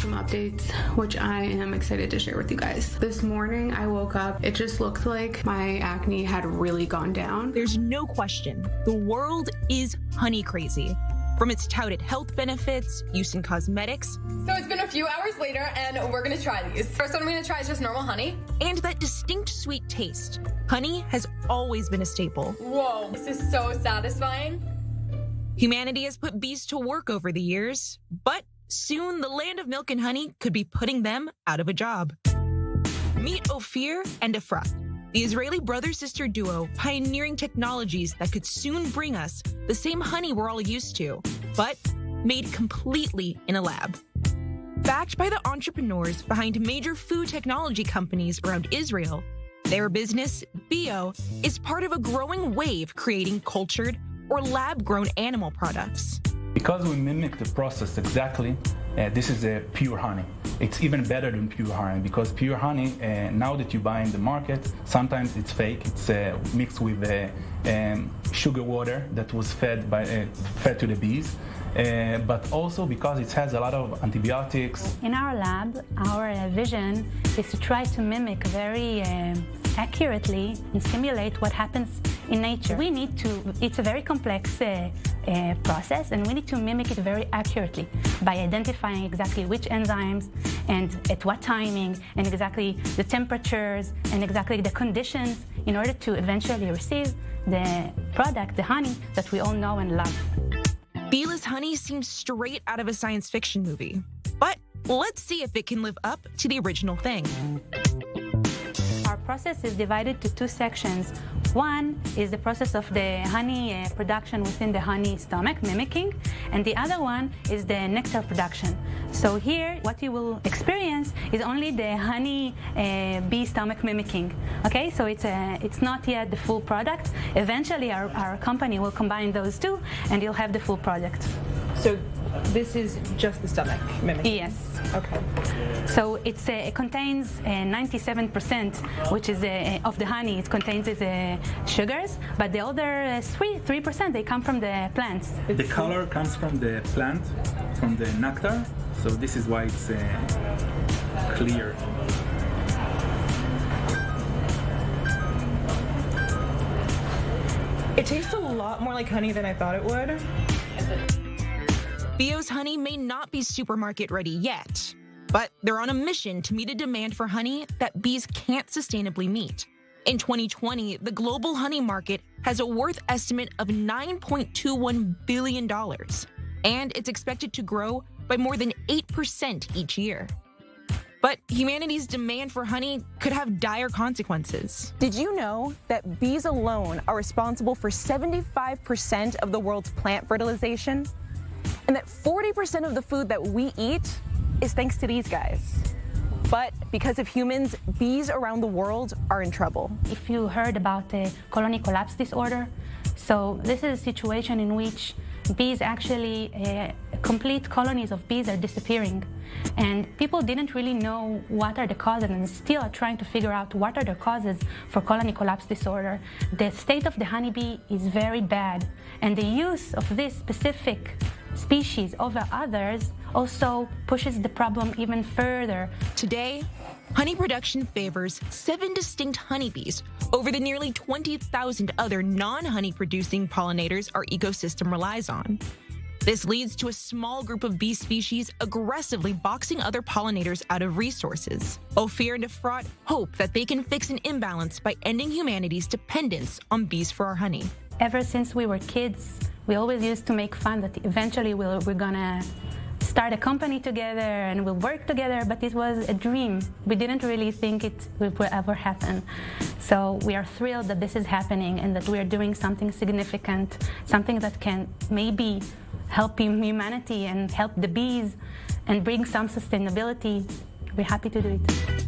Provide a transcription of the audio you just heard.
some updates, which I am excited to share with you guys. This morning I woke up, it just looked like my acne had really gone down. There's no question, the world is honey crazy. From its touted health benefits, use in cosmetics. So it's been a few hours later and we're gonna try these. First one I'm gonna try is just normal honey. And that distinct sweet taste. Honey has always been a staple. Whoa, this is so satisfying. Humanity has put bees to work over the years, but soon the land of milk and honey could be putting them out of a job. Meet Ophir and Efrat, the Israeli brother-sister duo pioneering technologies that could soon bring us the same honey we're all used to, but made completely in a lab. Backed by the entrepreneurs behind major food technology companies around Israel, their business, Beeio, is part of a growing wave creating cultured or lab-grown animal products. Because we mimic the process exactly, this is a pure honey. It's even better than pure honey because pure honey, now that you buy in the market, sometimes it's fake. It's mixed with sugar water that was fed to the bees. But also because it has a lot of antibiotics. In our lab, our vision is to try to mimic very accurately and simulate what happens in nature. It's a very complex process, and we need to mimic it very accurately by identifying exactly which enzymes and at what timing and exactly the temperatures and exactly the conditions in order to eventually receive the product, the honey that we all know and love. Bee's honey seems straight out of a science fiction movie, but let's see if it can live up to the original thing. Our process is divided to two sections. One is the process of the honey production within the honey stomach, mimicking, and the other one is the nectar production. So here, what you will experience is only the honey bee stomach mimicking. Okay, so it's not yet the full product. Eventually, our company will combine those two, and you'll have the full product. So this is just the stomach mimicking? Yes. Okay. So it contains 97%, which is of the honey. It contains sugars, but the other 3% they come from the plants. The color comes from the plant, from the nectar. So this is why it's clear. It tastes a lot more like honey than I thought it would. Beeio's honey may not be supermarket ready yet, but they're on a mission to meet a demand for honey that bees can't sustainably meet. In 2020, the global honey market has a worth estimate of $9.21 billion, and it's expected to grow by more than 8% each year. But humanity's demand for honey could have dire consequences. Did you know that bees alone are responsible for 75% of the world's plant fertilization? And that 40% of the food that we eat is thanks to these guys. But because of humans, bees around the world are in trouble. If you heard about the colony collapse disorder, so this is a situation in which bees actually, complete colonies of bees are disappearing. And people didn't really know what are the causes and still are trying to figure out what are the causes for colony collapse disorder. The state of the honeybee is very bad, and the use of this specific species over others also pushes the problem even further. Today, honey production favors 7 distinct honeybees over the nearly 20,000 other non-honey producing pollinators our ecosystem relies on. This leads to a small group of bee species aggressively boxing other pollinators out of resources. Ophir and Efrat hope that they can fix an imbalance by ending humanity's dependence on bees for our honey. Ever since we were kids, we always used to make fun that eventually we're gonna start a company together and we'll work together, but it was a dream. We didn't really think it would ever happen. So we are thrilled that this is happening and that we are doing something significant, something that can maybe help humanity and help the bees and bring some sustainability. We're happy to do it.